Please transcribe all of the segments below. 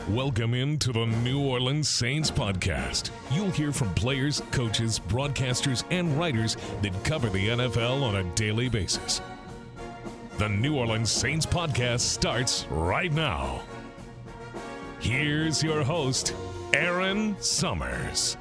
Welcome into the New Orleans Saints podcast. You'll hear from players, coaches, broadcasters, and writers that cover the NFL on a daily basis. The New Orleans Saints podcast starts right now. Here's your host, Erin Summers.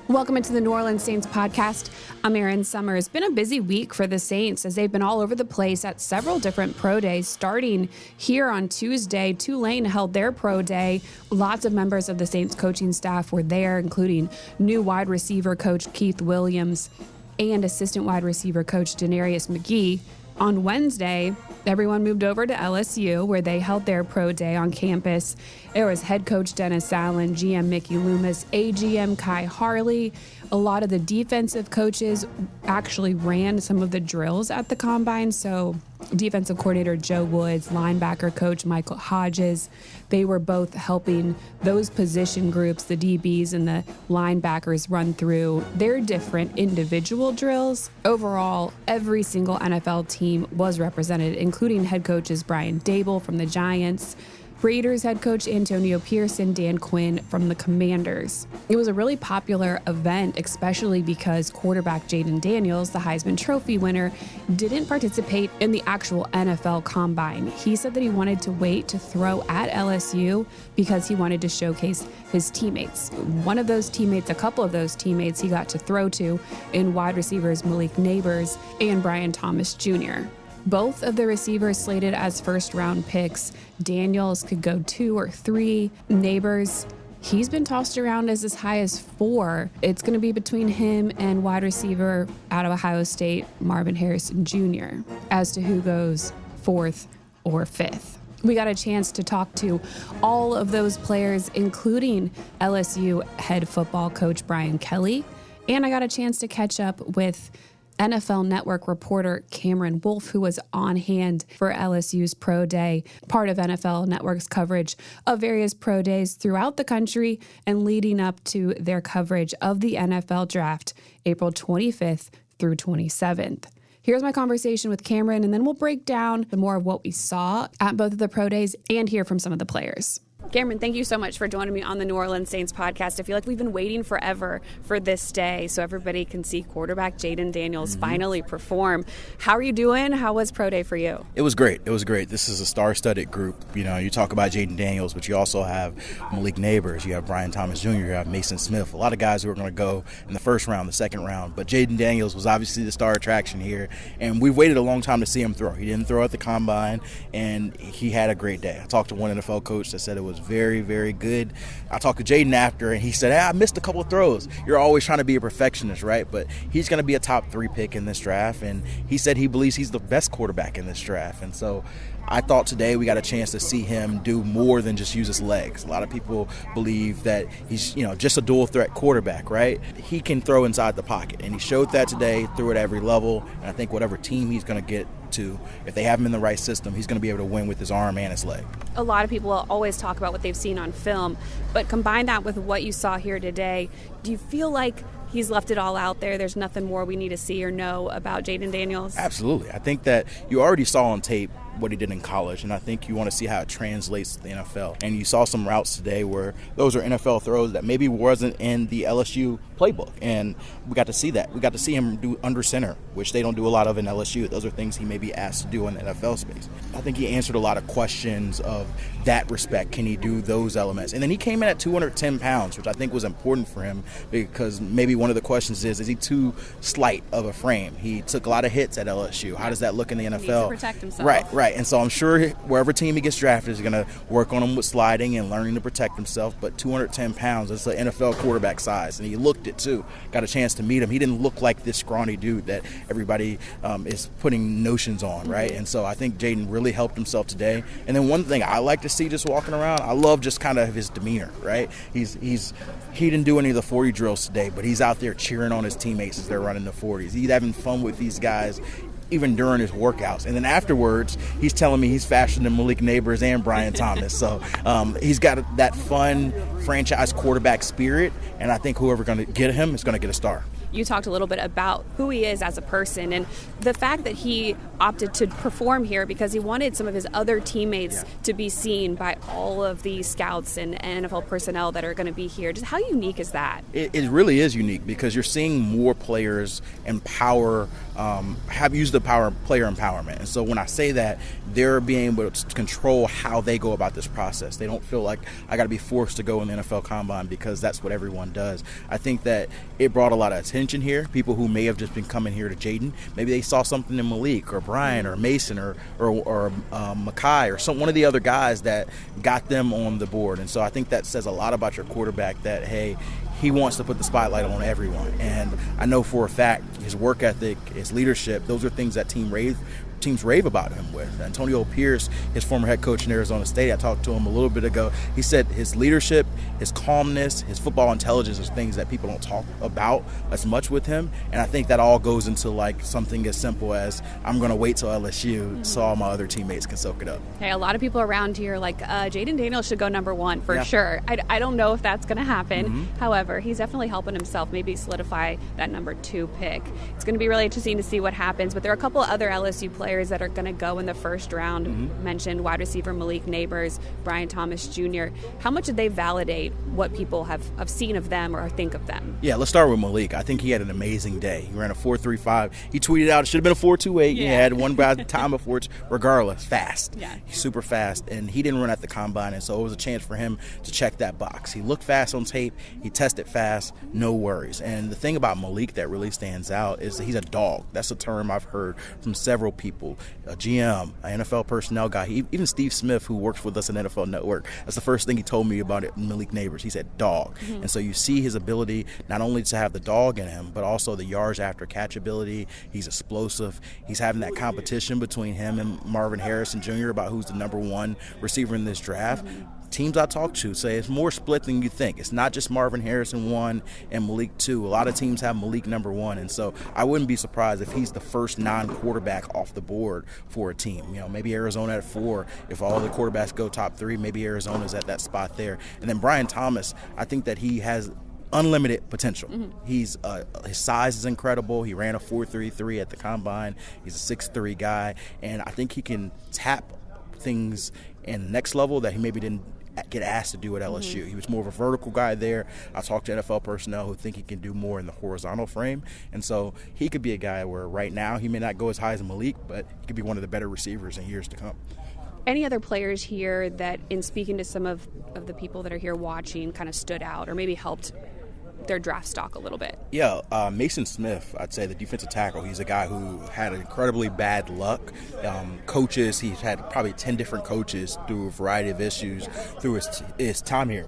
Welcome into the New Orleans Saints podcast. I'm Erin Summers. It's been a busy week for the Saints as they've been all over the place at several different pro days. Starting here on Tuesday, Tulane held their pro day. Lots of members of the Saints coaching staff were there, including new wide receiver coach Keith Williams and assistant wide receiver coach Denarius McGee. On Wednesday, everyone moved over to LSU, where they held their pro day on campus. There was head coach Dennis Allen, GM Mickey Loomis, AGM Kai Harley. A lot of the defensive coaches actually ran some of the drills at the combine. So defensive coordinator Joe Woods, linebacker coach Michael Hodges, they were both helping those position groups, the DBs and the linebackers, run through their different individual drills. Overall, every single NFL team was represented, including head coaches Brian Dable from the Giants, Raiders head coach Antonio Pearson, Dan Quinn from the Commanders. It was a really popular event, especially because quarterback Jayden Daniels, the Heisman Trophy winner, didn't participate in the actual NFL Combine. He said that he wanted to wait to throw at LSU because he wanted to showcase his teammates. One of those teammates, a couple of those teammates he got to throw to in wide receivers Malik Nabers and Brian Thomas Jr. Both of the receivers slated as first-round picks. Daniels could go 2 or 3. Nabers, he's been tossed around as high as 4. It's going to be between him and wide receiver out of Ohio State, Marvin Harrison Jr., as to who goes 4th or 5th. We got a chance to talk to all of those players, including LSU head football coach Brian Kelly, and I got a chance to catch up with NFL Network reporter Cameron Wolfe, who was on hand for LSU's Pro Day, part of NFL Network's coverage of various pro days throughout the country and leading up to their coverage of the NFL Draft, April 25th through 27th. Here's my conversation with Cameron, and then we'll break down more of what we saw at both of the pro days and hear from some of the players. Cameron, thank you so much for joining me on the New Orleans Saints podcast. I feel like we've been waiting forever for this day so everybody can see quarterback Jayden Daniels finally perform. How are you doing? How was Pro Day for you? It was great. It was great. This is a star-studded group. You know, you talk about Jayden Daniels, but you also have Malik Nabers. You have Brian Thomas Jr. You have Mason Smith. A lot of guys who are going to go in the first round, the second round. But Jayden Daniels was obviously the star attraction here, and we've waited a long time to see him throw. He didn't throw at the combine, and he had a great day. I talked to one NFL coach that said it was very, very good. I talked to Jayden after, and he said, I missed a couple of throws. You're always trying to be a perfectionist, right? But he's going to be a top 3 pick in this draft, and he said he believes he's the best quarterback in this draft. And so I thought today we got a chance to see him do more than just use his legs. A lot of people believe that he's, just a dual threat quarterback, right? He can throw inside the pocket, and he showed that today, threw at every level. And I think whatever team he's going to get to, if they have him in the right system, he's going to be able to win with his arm and his leg. A lot of people always talk about what they've seen on film, but combine that with what you saw here today. Do you feel like he's left it all out there? There's nothing more we need to see or know about Jayden Daniels? Absolutely. I think that you already saw on tape what he did in college, and I think you want to see how it translates to the NFL. And you saw some routes today where those are NFL throws that maybe wasn't in the LSU playbook, and we got to see that. We got to see him do under center, which they don't do a lot of in LSU. Those are things he may be asked to do in the NFL space. I think he answered a lot of questions of that respect. Can he do those elements? And then he came in at 210 pounds, which I think was important for him, because maybe one of the questions is he too slight of a frame? He took a lot of hits at LSU. How does that look in the NFL? He needs to protect himself. Right. And so I'm sure wherever team he gets drafted is going to work on him with sliding and learning to protect himself. But 210 pounds, that's an NFL quarterback size. And he looked it too. Got a chance to meet him. He didn't look like this scrawny dude that everybody is putting notions on, right? And so I think Jayden really helped himself today. And then one thing I like to see just walking around, I love just kind of his demeanor, right? He didn't do any of the 40 drills today, but he's out there cheering on his teammates as they're running the 40s. He's having fun with these guys even during his workouts. And then afterwards, he's telling me he's faster than Malik Nabers and Brian Thomas. So he's got that fun franchise quarterback spirit, and I think whoever's going to get him is going to get a star. You talked a little bit about who he is as a person and the fact that he opted to perform here because he wanted some of his other teammates to be seen by all of the scouts and NFL personnel that are going to be here. Just how unique is that? It really is unique because you're seeing more players empower, have used the player empowerment. And so when I say that, they're being able to control how they go about this process. They don't feel like I got to be forced to go in the NFL Combine because that's what everyone does. I think that it brought a lot of attention here. People who may have just been coming here to Jaden, maybe they saw something in Malik or Brian or Mason or Makai or one of the other guys that got them on the board. And so I think that says a lot about your quarterback that, hey, he wants to put the spotlight on everyone. And I know for a fact his work ethic, his leadership, those are things that teams rave about him with. Antonio Pierce, his former head coach in Arizona State, I talked to him a little bit ago. He said his leadership, his calmness, his football intelligence is things that people don't talk about as much with him. And I think that all goes into like something as simple as I'm going to wait till LSU so all my other teammates can soak it up. Hey, a lot of people around here like Jaden Daniels should go number one for sure. I don't know if that's going to happen. However, he's definitely helping himself maybe solidify that number 2 pick. It's going to be really interesting to see what happens. But there are a couple of other LSU players that are going to go in the first round. Mentioned wide receiver Malik Neighbors, Brian Thomas Jr. How much did they validate what people have seen of them or think of them? Yeah, let's start with Malik. I think he had an amazing day. He ran a 4.35. He tweeted out it should have been a 4.28. He had one by the time before. Regardless, fast. Yeah. He's super fast, and he didn't run at the combine, and so it was a chance for him to check that box. He looked fast on tape. He tested fast. No worries. And the thing about Malik that really stands out is that he's a dog. That's a term I've heard from several people. A GM, an NFL personnel guy, even Steve Smith, who works with us at NFL Network, that's the first thing he told me about it, Malik Neighbors. He said dog. And so you see his ability not only to have the dog in him, but also the yards after catch ability. He's explosive. He's having that competition between him and Marvin Harrison Jr. about who's the number 1 receiver in this draft. Teams I talk to say it's more split than you think. It's not just Marvin Harrison 1 and Malik 2. A lot of teams have Malik number 1, and so I wouldn't be surprised if he's the first non-quarterback off the board for a team. You know, maybe Arizona at 4. If all the quarterbacks go top 3, maybe Arizona's at that spot there. And then Brian Thomas, I think that he has unlimited potential. He's his size is incredible. He ran a 4.33 at the combine. He's a 6'3" guy, and I think he can tap things in the next level that he maybe didn't get asked to do at LSU. He was more of a vertical guy there. I talked to NFL personnel who think he can do more in the horizontal frame, and so he could be a guy where right now he may not go as high as Malik, but he could be one of the better receivers in years to come. Any other players here that, in speaking to some of the people that are here watching, kind of stood out or maybe helped their draft stock a little bit? Yeah, Mason Smith, I'd say the defensive tackle. He's a guy who had incredibly bad luck. Coaches, he's had probably 10 different coaches through a variety of issues through his time here.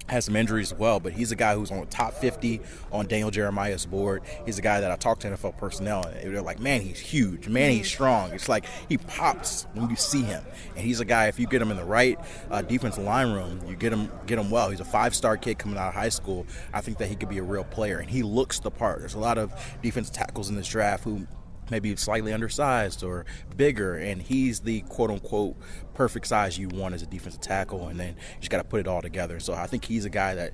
Has some injuries as well, but he's a guy who's on the top 50 on Daniel Jeremiah's board. He's a guy that I talked to NFL personnel, and they're like, man, he's huge. Man, he's strong. It's like he pops when you see him. And he's a guy, if you get him in the right defensive line room, you get him well. He's a 5-star kid coming out of high school. I think that he could be a real player, and he looks the part. There's a lot of defensive tackles in this draft who maybe slightly undersized or bigger, and he's the quote-unquote perfect size you want as a defensive tackle, and then you just got to put it all together. So I think he's a guy that,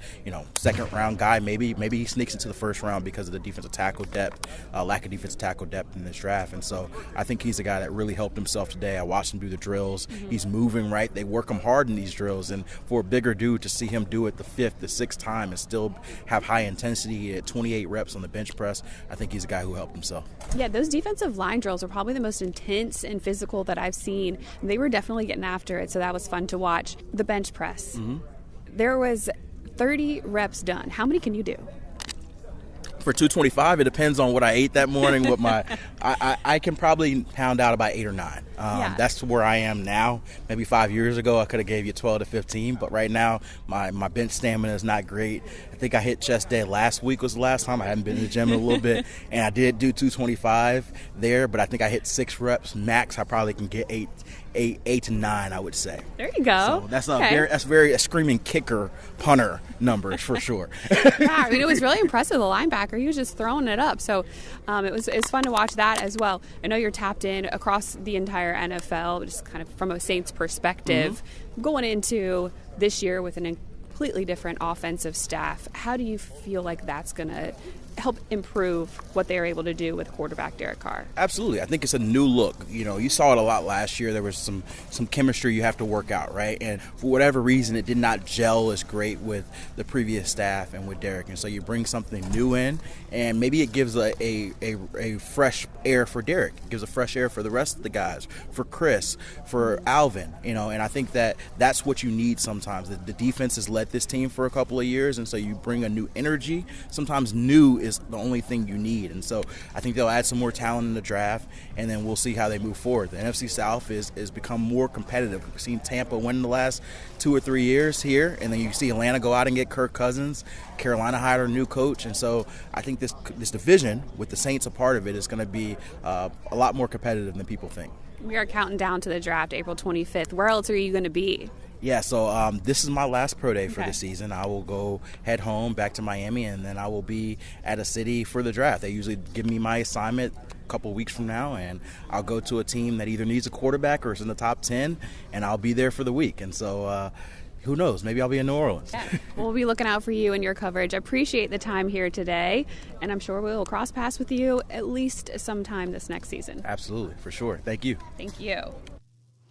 second-round guy, maybe he sneaks into the first round because of the defensive tackle depth, lack of defensive tackle depth in this draft, and so I think he's a guy that really helped himself today. I watched him do the drills. He's moving right. They work him hard in these drills, and for a bigger dude to see him do it the 5th, the 6th time and still have high intensity at 28 reps on the bench press, I think he's a guy who helped himself. Yeah, those defensive line drills are probably the most intense and physical that I've seen. They were definitely getting after it, so that was fun to watch. The bench press. There was 30 reps done. How many can you do? For 225, it depends on what I ate that morning. What I can probably pound out about 8 or 9. That's where I am now. Maybe 5 years ago, I could have gave you 12 to 15, but right now, my bench stamina is not great. I think I hit chest day last week was the last time. I hadn't been in the gym in a little bit, and I did do 225 there, but I think I hit 6 reps max. I probably can get 8 to 9, I would say. There you go. So that's a screaming kicker punter numbers for sure. Yeah, I mean, it was really impressive. The linebacker, he was just throwing it up. So it was fun to watch that as well. I know you're tapped in across the entire NFL, just kind of from a Saints perspective, going into this year with an completely different offensive staff. How do you feel like that's going to help improve what they are able to do with quarterback Derek Carr? Absolutely. I think it's a new look. You saw it a lot last year. There was some chemistry you have to work out, right? And for whatever reason, it did not gel as great with the previous staff and with Derek. And so you bring something new in, and maybe it gives a fresh air for Derek. It gives a fresh air for the rest of the guys, for Chris, for Alvin, and I think that's what you need sometimes. The defense has led this team for a couple of years, and so you bring a new energy. Sometimes new is the only thing you need, and so I think they'll add some more talent in the draft, and then we'll see how they move forward. The NFC South is become more competitive. We've seen Tampa win the last 2 or 3 years here, and then you see Atlanta go out and get Kirk Cousins. Carolina hired a new coach, and so I think this division, with the Saints a part of it, is going to be a lot more competitive than people think. We are counting down to the draft, April 25th. Where else are you going to be? Yeah, so this is my last pro day for the season. I will head home back to Miami, and then I will be at a city for the draft. They usually give me my assignment a couple weeks from now, and I'll go to a team that either needs a quarterback or is in the top 10, and I'll be there for the week. And so who knows? Maybe I'll be in New Orleans. Yeah. We'll be looking out for you and your coverage. I appreciate the time here today, and I'm sure we'll cross paths with you at least sometime this next season. Absolutely, for sure. Thank you. Thank you.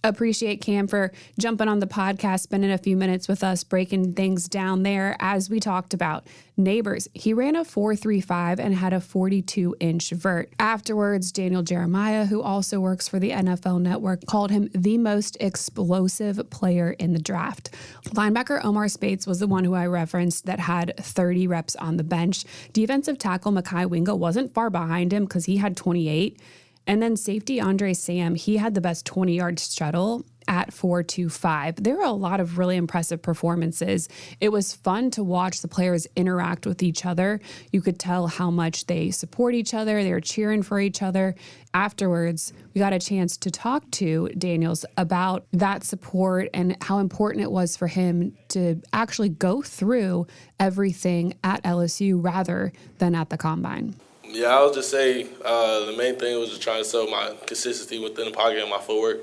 Appreciate Cam for jumping on the podcast, spending a few minutes with us, breaking things down there as we talked about. Neighbors, he ran a 4.35 and had a 42-inch vert. Afterwards, Daniel Jeremiah, who also works for the NFL Network, called him the most explosive player in the draft. Linebacker Omar Spates was the one who I referenced that had 30 reps on the bench. Defensive tackle Mekhi Wingo wasn't far behind him because he had 28. And then safety Andre Sam, he had the best 20-yard shuttle at 4.25. There were a lot of really impressive performances. It was fun to watch the players interact with each other. You could tell how much they support each other. They were cheering for each other. Afterwards, we got a chance to talk to Daniels about that support and how important it was for him to actually go through everything at LSU rather than at the Combine. Yeah, I would just say the main thing was just trying to show my consistency within the pocket and my footwork,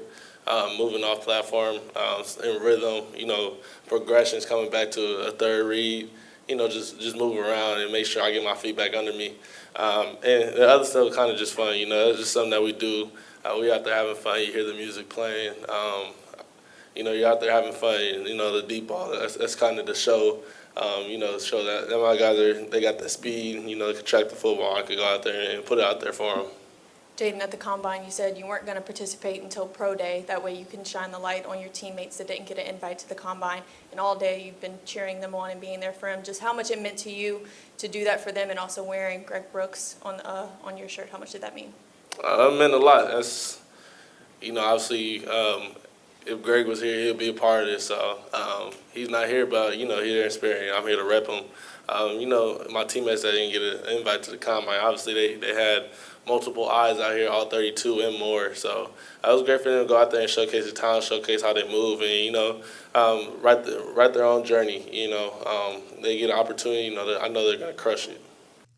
moving off platform, in rhythm, progressions, coming back to a third read, just moving around and make sure I get my feet back under me. And the other stuff was kind of just fun, it's just something that we do. We out there having fun. You hear the music playing. You're out there having fun. The deep ball, that's kind of the show. Show that my guys they got the speed, they can track the football. I could go out there and put it out there for them. Jaden, at the Combine, you said you weren't going to participate until Pro Day. That way you can shine the light on your teammates that didn't get an invite to the Combine. And all day you've been cheering them on and being there for them. Just how much it meant to you to do that for them, and also wearing Greg Brooks on your shirt. How much did that mean? It meant a lot. That's, obviously, if Greg was here, he'll be a part of this. So he's not here, but, he's there in spirit. I'm here to rep him. My teammates that didn't get an invite to the Combine, obviously they had multiple eyes out here, all 32 and more. So it was great for them to go out there and showcase the talent, showcase how they move, and, write their own journey. They get an opportunity, I know they're going to crush it.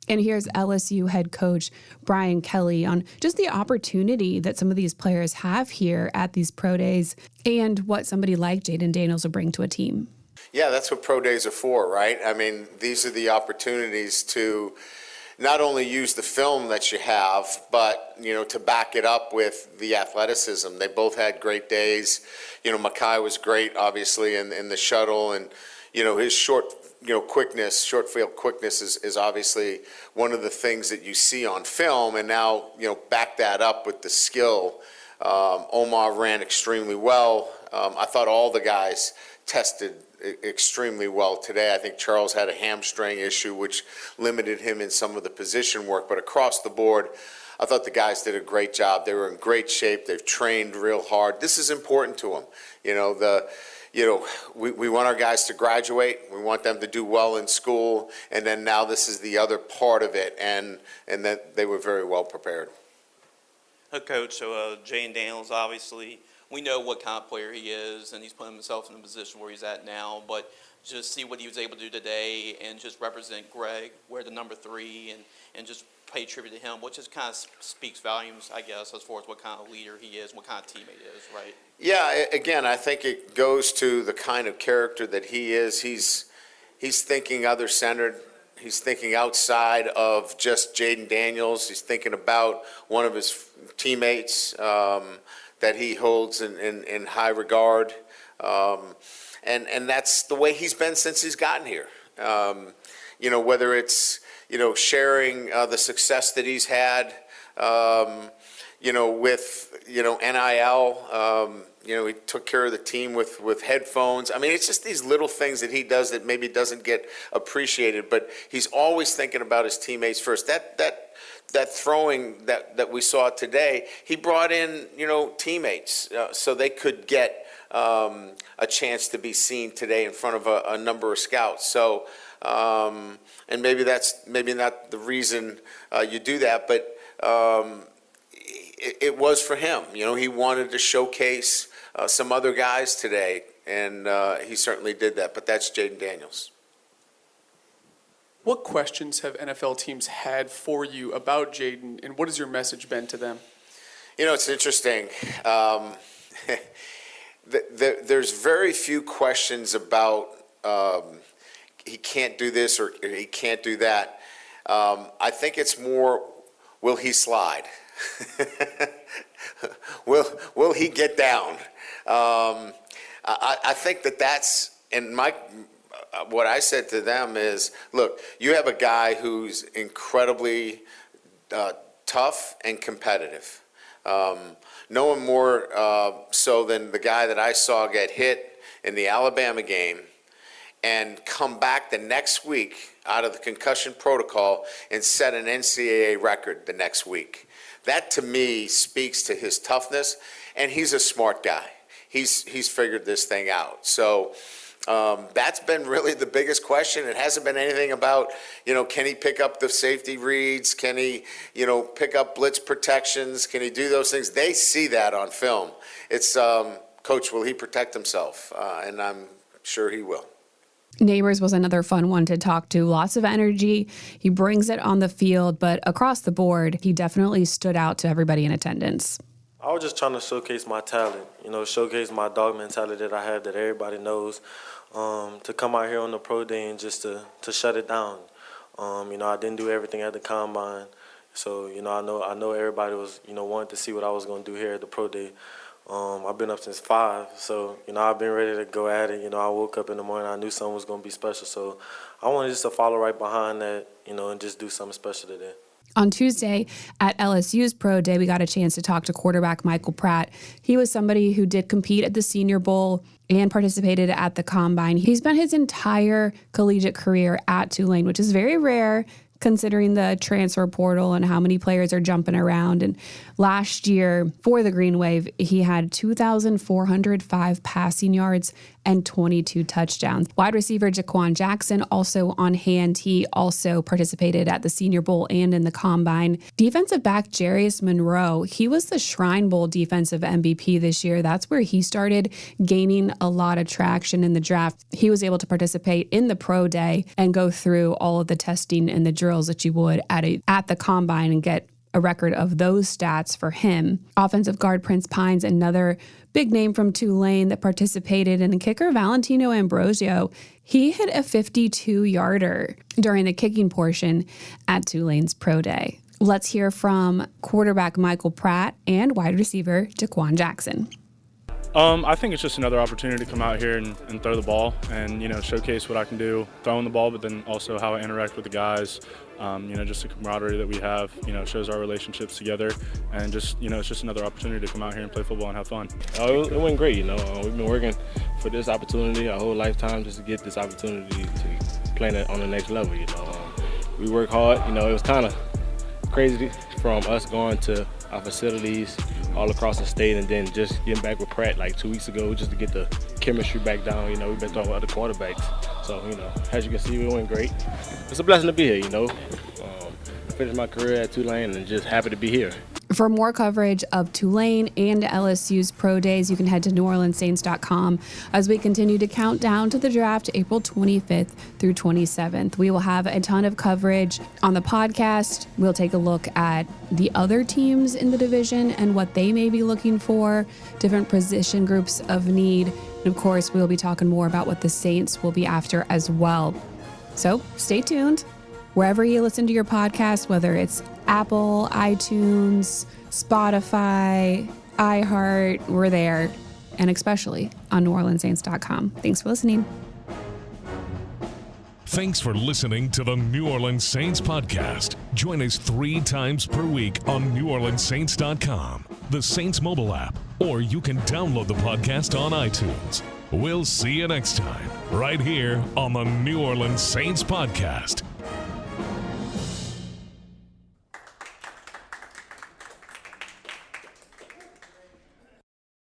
And here's LSU head coach Brian Kelly on just the opportunity that some of these players have here at these pro days and what somebody like Jaden Daniels will bring to a team. Yeah, that's what pro days are for, right? I mean, these are the opportunities to not only use the film that you have, but, to back it up with the athleticism. They both had great days. Mekhi was great, obviously, in the shuttle, and, his short field quickness is obviously one of the things that you see on film, and now, back that up with the skill. Omar ran extremely well. I thought all the guys tested extremely well today. I think Charles had a hamstring issue, which limited him in some of the position work, but across the board, I thought the guys did a great job. They were in great shape. They've trained real hard. This is important to them. We want our guys to graduate. We want them to do well in school. And then now this is the other part of it. And that they were very well prepared. Coach, so Jaden Daniels, obviously, we know what kind of player he is, and he's putting himself in a position where he's at now. But just see what he was able to do today and just represent Greg, wear the number 3, and just pay tribute to him, which just kind of speaks volumes, I guess, as far as what kind of leader he is, what kind of teammate he is, right? Yeah, again, I think it goes to the kind of character that he is. He's thinking other-centered. He's thinking outside of just Jaden Daniels. He's thinking about one of his teammates that he holds in high regard. And that's the way he's been since he's gotten here. Whether it's, sharing the success that he's had, with, NIL, he took care of the team with headphones. I mean, it's just these little things that he does that maybe doesn't get appreciated, but he's always thinking about his teammates first. That throwing that we saw today, he brought in, teammates so they could get a chance to be seen today in front of a number of scouts. So, and maybe that's not the reason you do that, but it was for him. He wanted to showcase some other guys today, and he certainly did that. But that's Jaden Daniels. What questions have NFL teams had for you about Jaden, and what has your message been to them? It's interesting. There's very few questions about he can't do this or he can't do that. I think it's more, will he slide? Will he get down? I think that's, and what I said to them is, look, you have a guy who's incredibly tough and competitive. No one more so than the guy that I saw get hit in the Alabama game and come back the next week out of the concussion protocol and set an NCAA record the next week. That to me speaks to his toughness, and he's a smart guy. He's figured this thing out. So that's been really the biggest question. It hasn't been anything about, can he pick up the safety reads? Can he, pick up blitz protections? Can he do those things? They see that on film. It's, Coach, will he protect himself? And I'm sure he will. Neighbors was another fun one to talk to. Lots of energy. He brings it on the field, but across the board, he definitely stood out to everybody in attendance. I was just trying to showcase my talent, showcase my dog mentality that I have that everybody knows, to come out here on the pro day and just to shut it down. I didn't do everything at the combine, so, I know everybody was, wanting to see what I was going to do here at the pro day. I've been up since 5, so, I've been ready to go at it. I woke up in the morning, I knew something was going to be special, so I wanted just to follow right behind that, and just do something special today. On Tuesday at LSU's Pro Day, we got a chance to talk to quarterback Michael Pratt. He was somebody who did compete at the Senior Bowl and participated at the Combine. He spent his entire collegiate career at Tulane, which is very rare considering the transfer portal and how many players are jumping around. And last year for the Green Wave, he had 2,405 passing yards and 22 touchdowns. Wide receiver Jaquan Jackson also on hand. He also participated at the Senior Bowl and in the Combine. Defensive back Jarius Monroe, he was the Shrine Bowl defensive MVP this year. That's where he started gaining a lot of traction in the draft. He was able to participate in the pro day and go through all of the testing and the drills that you would at the Combine and get a record of those stats for him. Offensive guard Prince Pines, another big name from Tulane that participated, and kicker Valentino Ambrosio, he hit a 52-yarder during the kicking portion at Tulane's pro day. Let's hear from quarterback Michael Pratt and wide receiver Jaquan Jackson. I think it's just another opportunity to come out here and throw the ball and, showcase what I can do throwing the ball, but then also how I interact with the guys. Just the camaraderie that we have, shows our relationships together, and just, it's just another opportunity to come out here and play football and have fun. It went great, we've been working for this opportunity our whole lifetime just to get this opportunity to play on the next level, We work hard, it was kind of crazy from us going to our facilities all across the state and then just getting back with Pratt like 2 weeks ago just to get the chemistry back down. We've been talking with other quarterbacks. So, as you can see, it went great. It's a blessing to be here, Finished my career at Tulane and just happy to be here. For more coverage of Tulane and LSU's pro days, you can head to NewOrleansSaints.com as we continue to count down to the draft April 25th through 27th. We will have a ton of coverage on the podcast. We'll take a look at the other teams in the division and what they may be looking for, different position groups of need. And of course, we'll be talking more about what the Saints will be after as well. So stay tuned. wherever you listen to your podcast, whether it's Apple, iTunes, Spotify, iHeart, we're there, and especially on NewOrleansSaints.com. Thanks for listening. Thanks for listening to the New Orleans Saints podcast. Join us 3 times per week on NewOrleansSaints.com, the Saints mobile app, or you can download the podcast on iTunes. We'll see you next time, right here on the New Orleans Saints podcast.